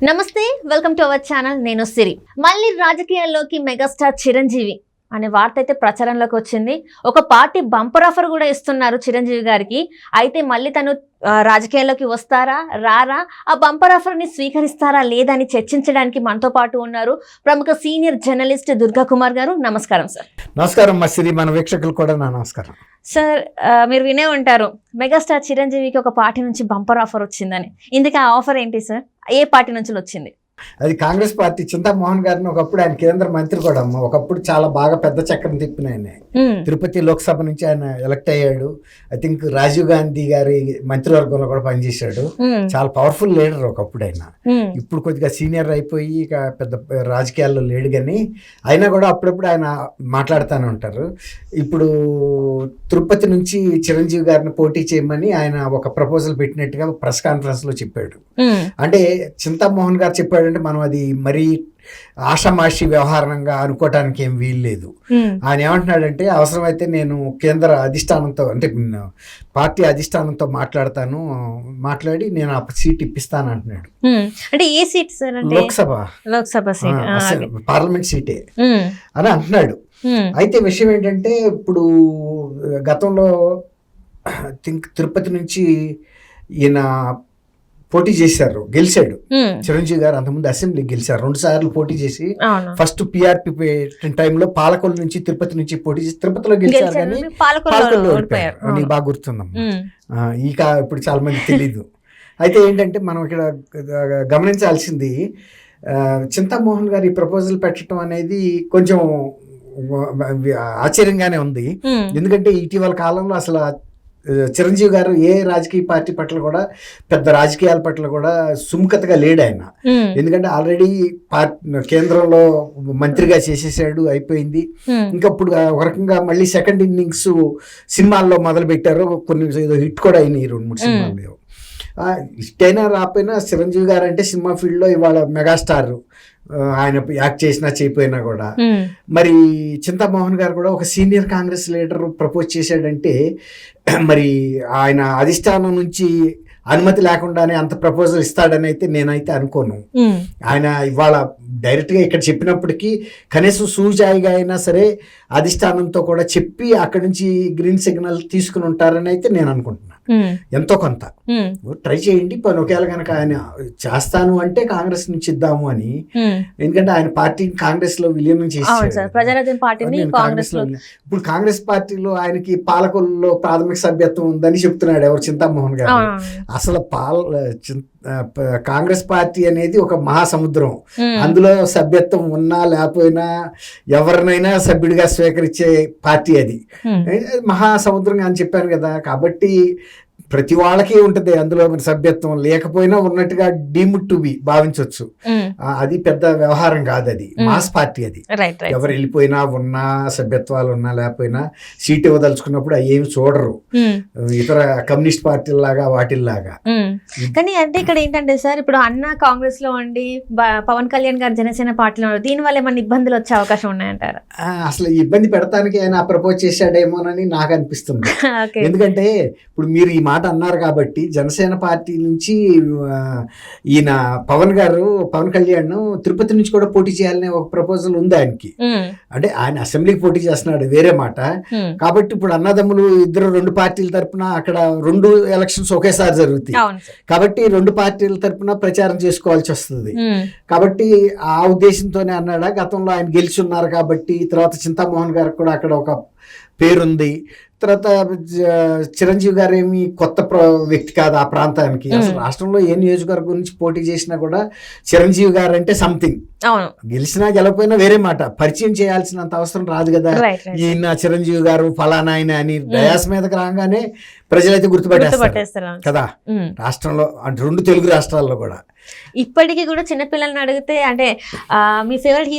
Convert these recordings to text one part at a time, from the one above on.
నమస్తే, welcome to our channel. నేను సిరి. మళ్ళీ రాజకీయాల్లోకి మెగాస్టార్ చిరంజీవి అనే వార్త అయితే ప్రచారంలోకి వచ్చింది. ఒక పార్టీ బంపర్ ఆఫర్ కూడా ఇస్తున్నారు చిరంజీవి గారికి. అయితే మళ్ళీ తను రాజకీయాల్లోకి వస్తారా రారా, ఆ బంపర్ ఆఫర్ని స్వీకరిస్తారా లేదా అని చర్చించడానికి మనతో పాటు ఉన్నారు ప్రముఖ సీనియర్ జర్నలిస్ట్ దుర్గా కుమార్ గారు. నమస్కారం సార్. నమస్కారం మసిరి, మన వీక్షకులు కూడా నా నమస్కారం. సార్, మీరు వినే ఉంటారు మెగాస్టార్ చిరంజీవికి ఒక పార్టీ నుంచి బంపర్ ఆఫర్ వచ్చిందని. ఇందుకు ఆ ఆఫర్ ఏంటి సార్? ఏ పార్టీ నుంచి వచ్చింది? అది కాంగ్రెస్ పార్టీ. చింతామోహన్ గారిని ఒకప్పుడు ఆయన కేంద్ర మంత్రి కూడా అమ్మ, ఒకప్పుడు చాలా బాగా పెద్ద చక్రం తిప్పిన ఆయన. తిరుపతి లోక్సభ నుంచి ఆయన ఎలక్ట్ అయ్యాడు. ఐ థింక్ రాజీవ్ గాంధీ గారి మంత్రివర్గంలో కూడా పనిచేశాడు. చాలా పవర్ఫుల్ లీడర్ ఒకప్పుడు ఆయన. ఇప్పుడు కొద్దిగా సీనియర్ అయిపోయి ఇక పెద్ద రాజకీయాల్లో లేడు, కానీ అయినా కూడా అప్పుడప్పుడు ఆయన మాట్లాడుతూనే ఉంటారు. ఇప్పుడు తిరుపతి నుంచి చిరంజీవి గారిని పోటీ చేయమని ఆయన ఒక ప్రపోజల్ పెట్టినట్టుగా ప్రెస్ కాన్ఫరెన్స్ లో చెప్పాడు. అంటే చింతామోహన్ గారు చెప్పాడంటే మనం అది మరీ ఆషామాషి వ్యవహారంగా అనుకోవటానికి ఏం వీల్లేదు. ఆయన ఏమంటున్నాడంటే, అవసరమైతే నేను కేంద్ర అధిష్టానంతో అంటే పార్టీ అధిష్టానంతో మాట్లాడి నేను ఆ సీట్ ఇప్పిస్తాను అంటున్నాడు. అంటే ఏ seat sir? Lok Sabha seat, parliament సీటే అని అంటున్నాడు. అయితే విషయం ఏంటంటే, ఇప్పుడు గతంలో థింక్ తిరుపతి నుంచి ఈయన పోటీ చేశారు, గెలిచాడు చిరంజీవి గారు. అంతకుముందు అసెంబ్లీకి గెలిచారు 2 సార్లు పోటీ చేసి. ఫస్ట్ పిఆర్పి టైంలో పాలకొల్లు నుంచి తిరుపతి నుంచి పోటీ చేసి తిరుపతిలో గెలిచారు, కానీ పాలకొల్లు ఓడిపోయారు. నీకు బాగా గుర్తుందమ్మా. ఇక ఇప్పుడు చాలా మంది తెలీదు. అయితే ఏంటంటే మనం ఇక్కడ గమనించాల్సింది, చింతామోహన్ గారు ఈ ప్రపోజల్ పెట్టడం అనేది కొంచెం ఆశ్చర్యంగానే ఉంది. ఎందుకంటే ఇటీవల కాలంలో అసలు చిరంజీవి గారు ఏ రాజకీయ పార్టీ పట్ల కూడా, పెద్ద రాజకీయాల పట్ల కూడా సుముఖతగా లేడు ఆయన. ఎందుకంటే ఆల్రెడీ కేంద్రంలో మంత్రిగా చేసేసాడు, అయిపోయింది. ఇంకా ఇప్పుడు ఒక రకంగా మళ్ళీ సెకండ్ ఇన్నింగ్స్ సినిమాల్లో మొదలు పెట్టారు. కొన్ని ఏదో హిట్ కూడా అయినాయి 2-3 సినిమాలు. హిట్ అయినా రాకపోయినా చిరంజీవి గారు అంటే సినిమా ఫీల్డ్లో ఇవాళ మెగాస్టార్. ఆయన యాక్ట్ చేసినా చేయపోయినా కూడా. మరి చింతామోహన్ గారు కూడా ఒక సీనియర్ కాంగ్రెస్ లీడర్ ప్రపోజ్ చేశాడంటే, మరి ఆయన అధిష్టానం నుంచి అనుమతి లేకుండానే అంత ప్రపోజల్ ఇస్తాడని అయితే నేనైతే అనుకోను. ఆయన ఇవాళ డైరెక్ట్గా ఇక్కడ చెప్పినప్పటికీ కనీసం సూచాయిగా అయినా సరే అధిష్టానంతో కూడా చెప్పి అక్కడి నుంచి గ్రీన్ సిగ్నల్ తీసుకుని ఉంటారని అయితే నేను అనుకుంటున్నాను. ఎంతో కొంత ట్రై చేయండి, పని ఒకవేళ కనుక ఆయన చేస్తాను అంటే కాంగ్రెస్ నుంచి ఇద్దాము అని. ఎందుకంటే ఆయన పార్టీ కాంగ్రెస్ లో విలీనం చేశారు. ఇప్పుడు కాంగ్రెస్ పార్టీలో ఆయనకి పాలకొల్లులో ప్రాథమిక సభ్యత్వం ఉందని చెప్తున్నాడు ఎవరు, చింతామోహన్ గారు. అసలు కాంగ్రెస్ పార్టీ అనేది ఒక మహాసముద్రం. అందులో సభ్యత్వం ఉన్నా లేకపోయినా ఎవరినైనా సభ్యుడిగా స్వీకరించే పార్టీ అది. మహాసముద్రంగా అని చెప్పాను కదా. కాబట్టి ప్రతి వాళ్ళకి ఉంటుంది అందులో సభ్యత్వం. లేకపోయినా ఉన్నట్టుగా డీమ్డ్ టు బి భావించవచ్చు. అది పెద్ద వ్యవహారం కాదు, అది మాస్ పార్టీ. అది ఎవరు వెళ్ళిపోయినా ఉన్నా సభ్యత్వాలు ఉన్నా లేకపోయినా సీట్ ఇవ్వదలుచుకున్నప్పుడు అవి ఏమి చూడరు ఇతర కమ్యూనిస్ట్ పార్టీలాగా వాటిల్లాగా. కానీ అంటే ఇక్కడ ఏంటంటే సార్, ఇప్పుడు అన్న కాంగ్రెస్ లో ఉండి పవన్ కళ్యాణ్ గారు జనసేన పార్టీలో ఉన్నారు. దీని వల్ల ఏమన్నా ఇబ్బందులు వచ్చే అవకాశం ఉన్నాయంటారా? అసలు ఇబ్బంది పెడతానికి ఆయన ప్రపోజ్ చేశాడేమోనని నాకు అనిపిస్తుంది. ఎందుకంటే ఇప్పుడు మీరు ఈ మాట అన్నారు కాబట్టి, జనసేన పార్టీ నుంచి ఈయన పవన్ కళ్యాణ్ తిరుపతి నుంచి కూడా పోటీ చేయాలనే ఒక ప్రపోజల్ ఉంది ఆయనకి. అంటే ఆయన అసెంబ్లీకి పోటీ చేస్తున్నాడు, వేరే మాట. కాబట్టి ఇప్పుడు అన్నదమ్ములు ఇద్దరు 2 పార్టీల తరపున అక్కడ 2 ఎలక్షన్స్ ఒకేసారి జరుగుతాయి. కాబట్టి 2 పార్టీల తరపున ప్రచారం చేసుకోవాల్సి వస్తుంది. కాబట్టి ఆ ఉద్దేశంతోనే అన్నాడా. గతంలో ఆయన గెలిచి ఉన్నారు కాబట్టి, తర్వాత చింతామోహన్ గారికి కూడా అక్కడ ఒక పేరుంది. తర్వాత చిరంజీవి గారు ఏమి కొత్త వ్యక్తి కాదు ఆ ప్రాంతానికి. అసలు రాష్ట్రంలో ఏ నియోజకవర్గం నుంచి పోటీ చేసినా కూడా చిరంజీవి గారు అంటే సంథింగ్. గెలిచినా గెలకపోయినా వేరే మాట, పరిచయం చేయాల్సినంత అవసరం రాదు కదా. ఈయన చిరంజీవి గారు ఫలానా ఆయన అని డయాస్ మీదకి రాగానే ప్రజలైతే గుర్తుపట్టేస్తారు కదా రాష్ట్రంలో. అంటే 2 తెలుగు రాష్ట్రాల్లో కూడా ఇప్పటికీ కూడా చిన్నపిల్లల్ని అడిగితే, అంటే మీ ఫేవరెట్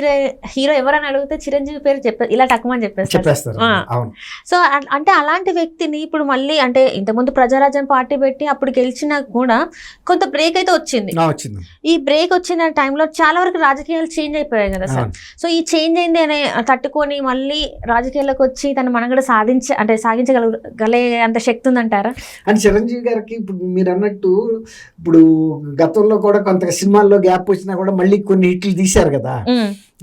హీరో ఎవరని అడిగితే చిరంజీవి పేరు ఇలా టక్కుమని చెప్పేస్తారు. అవును. సో అంటే అలాంటి వ్యక్తిని ఇప్పుడు మళ్ళీ అంటే ఇంతకుముందు ప్రజారాజ్యం పార్టీ పెట్టి అప్పుడు గెలిచినా కూడా కొంత బ్రేక్ అయితే వచ్చింది. ఈ బ్రేక్ వచ్చిన టైంలో చాలా వరకు రాజకీయాలు చేంజ్ అయిపోయాయి కదా సార్. సో ఈ చేంజ్ అయింది అనే తట్టుకొని మళ్ళీ రాజకీయాల్లోకి వచ్చి తన మనగడ సాగించగలే అంత శక్తి ఉందంటారా? అని చిరంజీవి గారికి ఇప్పుడు మీరు అన్నట్టు ఇప్పుడు గతంలో కూడా కొంత సినిమాల్లో గ్యాప్ వచ్చినా కూడా మళ్ళీ కొన్ని హిట్లు తీశారు కదా.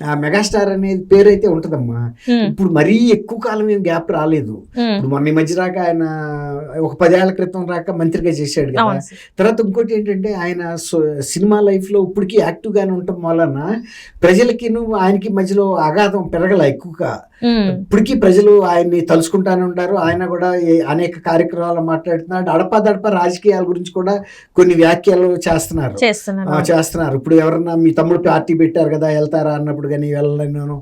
ఆ మెగాస్టార్ అనేది పేరు అయితే ఉంటదమ్మా. ఇప్పుడు మరీ ఎక్కువ కాలం ఏం గ్యాప్ రాలేదు. ఇప్పుడు మొన్న ఈ మధ్య రాక ఆయన ఒక 10 ఏళ్ల క్రితం రాక మంత్రిగా చేశాడు కదా. తర్వాత ఇంకోటి ఏంటంటే ఆయన సినిమా లైఫ్ లో ఇప్పటికీ యాక్టివ్ గానే ఉండటం వలన ప్రజలకి ఆయనకి మధ్యలో అగాధం పెరగల ఎక్కువగా. ఇప్పటికీ ప్రజలు ఆయన్ని తలుచుకుంటానే ఉంటారు. ఆయన కూడా అనేక కార్యక్రమాలు మాట్లాడుతున్నాడు. అడపా రాజకీయాల గురించి కూడా కొన్ని వ్యాఖ్యలు చేస్తున్నారు. ఇప్పుడు ఎవరన్నా మీ తమ్ముడు పార్టీ పెట్టారు కదా వెళ్తారా అన్నప్పుడు కానీ వెళ్ళను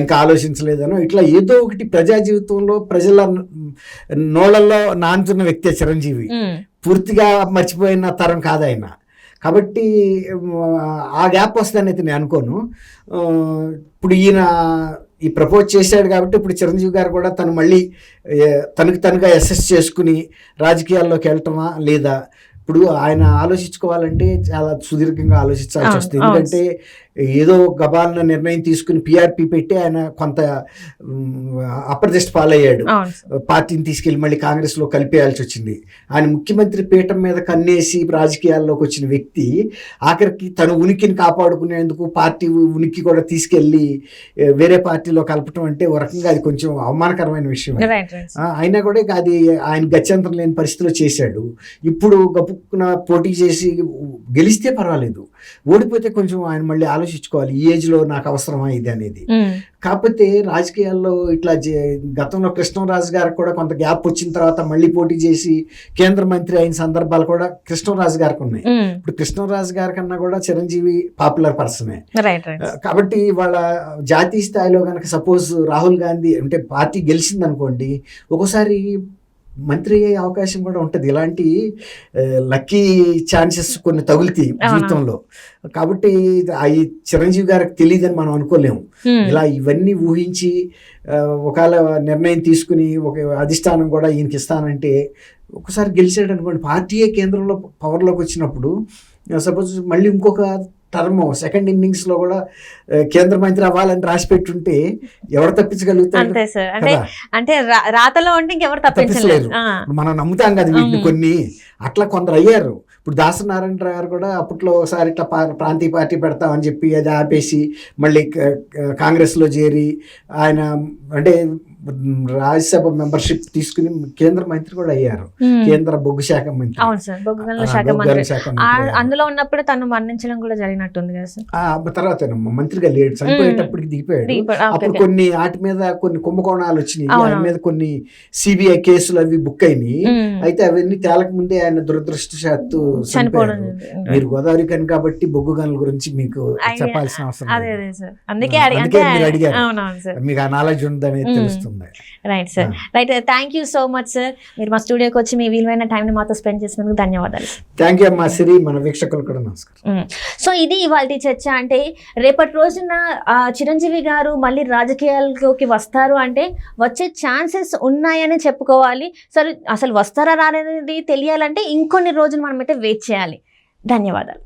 ఇంకా ఆలోచించలేదనో ఇట్లా ఏదో ఒకటి ప్రజా జీవితంలో ప్రజల నోళ్ళల్లో నానుతున్న వ్యక్తి చిరంజీవి. పూర్తిగా మర్చిపోయిన తరం కాదు ఆయన. కాబట్టి ఆ గ్యాప్ వస్తుందని అయితే నేను అనుకోను. ఇప్పుడు ఈయన ఈ ప్రపోజ్ చేశాడు కాబట్టి ఇప్పుడు చిరంజీవి గారు కూడా తను మళ్ళీ తనగా అసెస్ చేసుకుని రాజకీయాల్లోకి వెళ్ళటమా లేదా ఇప్పుడు ఆయన ఆలోచించుకోవాలంటే చాలా సుదీర్ఘంగా ఆలోచించాల్సి వస్తుంది. ఎందుకంటే ఏదో గబాలన నిర్ణయం తీసుకుని పిఆర్పి పెట్టి ఆయన కొంత అప్రదిష్ట పాలయ్యాడు. పార్టీని తీసుకెళ్లి మళ్ళీ కాంగ్రెస్ లో కలిపేయాల్సి వచ్చింది. ఆయన ముఖ్యమంత్రి పీఠం మీద కన్నేసి రాజకీయాల్లోకి వచ్చిన వ్యక్తి ఆఖరికి తన ఉనికిని కాపాడుకునేందుకు పార్టీ ఉనికి కూడా తీసుకెళ్లి వేరే పార్టీలో కలపటం అంటే ఒక రకంగా అది కొంచెం అవమానకరమైన విషయం. అయినా కూడా అది ఆయన గత్యంతరం లేని పరిస్థితిలో చేశాడు. ఇప్పుడు గప్పున పోటీ చేసి గెలిస్తే పర్వాలేదు, ఓడిపోతే కొంచెం ఆయన మళ్ళీ ఆలోచించుకోవాలి ఈ ఏజ్ లో నాకు అవసరమా ఇది అనేది. కాకపోతే రాజకీయాల్లో ఇట్లా గతంలో కృష్ణరాజు గారికి కూడా కొంత గ్యాప్ వచ్చిన తర్వాత మళ్ళీ పోటీ చేసి కేంద్ర మంత్రి అయిన సందర్భాలు కూడా కృష్ణరాజు గారికి ఉన్నాయి. ఇప్పుడు కృష్ణరాజు గారి కన్నా కూడా చిరంజీవి పాపులర్ పర్సనే. కాబట్టి వాళ్ళ జాతీయ స్థాయిలో కనుక సపోజ్ రాహుల్ గాంధీ అంటే పార్టీ గెలిచింది అనుకోండి, ఒక్కోసారి మంత్రి అయ్యే అవకాశం కూడా ఉంటుంది. ఇలాంటి లక్కీ ఛాన్సెస్ కొన్ని తగులుతాయి జీవితంలో. కాబట్టి అవి చిరంజీవి గారికి తెలియదని మనం అనుకోలేము. ఇలా ఇవన్నీ ఊహించి ఒకవేళ నిర్ణయం తీసుకుని ఒక అధిష్టానం కూడా ఈయనకి ఇస్తానంటే ఒకసారి గెలిచాడు అనుకోండి, పార్టీయే కేంద్రంలో పవర్లోకి వచ్చినప్పుడు సపోజ్ మళ్ళీ ఇంకొక టర్మ్ సెకండ్ ఇన్నింగ్స్ లో కూడా కేంద్ర మంత్రి అవ్వాలని రాసి పెట్టుంటే ఎవరు తప్పించగలుగుతారు? అంటే రాతలో ఉంటే ఇంకెవరు తప్పించలేరు. మనం నమ్ముతాం కదా వీటిని. కొన్ని అట్లా కొందరు అయ్యారు. ఇప్పుడు దాసనారాయణరావు గారు కూడా అప్పట్లో ఒకసారి ఇట్లా ప్రాంతీయ పార్టీ పెడతామని చెప్పి అది ఆపేసి మళ్ళీ కాంగ్రెస్లో చేరి ఆయన అంటే రాజ్యసభ మెంబర్షిప్ తీసుకుని కేంద్ర మంత్రి కూడా అయ్యారు. కేంద్ర బొగ్గు శాఖ మంత్రి. అందులో ఉన్నప్పుడు తను మరణించడం కూడా జరిగినట్టుంది కదా సార్. తర్వాత మంత్రిగా లేడు, చనిపోయేటప్పటికి దిగిపోయాడు. అప్పుడు కొన్ని వాటి మీద కొన్ని కుంభకోణాలు వచ్చినాయి. ఆయన మీద కొన్ని సిబిఐ కేసులు అవి బుక్ అయినాయి. అయితే అవన్నీ తేలక ముందే ఆయన దురదృష్టశాత్తు చనిపోయాడు. మీరు గోదావరి కని కాబట్టి బొగ్గు గనుల గురించి మీకు చెప్పాల్సిన అవసరం లేదు. అందుకే మీరు అడిగారు, మీకు ఆ నాలెడ్జ్ ఉందని తెలుస్తుంది. Right sir, right. Thank you so much sir. మీరు మా స్టూడియోకి వచ్చి మీ విలువైన టైం ని మాతో స్పెండ్ చేసినందుకు ధన్యవాదాలు. థ్యాంక్ యూ అమ్మా సిరి, మన వీక్షకులు కూడా నమస్కారం. సో ఇది ఇవాళ చర్చ. అంటే రేపటి రోజున చిరంజీవి గారు మళ్ళీ రాజకీయాల్లోకి వస్తారు అంటే వచ్చే ఛాన్సెస్ ఉన్నాయని చెప్పుకోవాలి. సరే, అసలు వస్తారా రానేది తెలియాలంటే ఇంకొన్ని రోజులు మనమైతే వెయిట్ చేయాలి. ధన్యవాదాలు.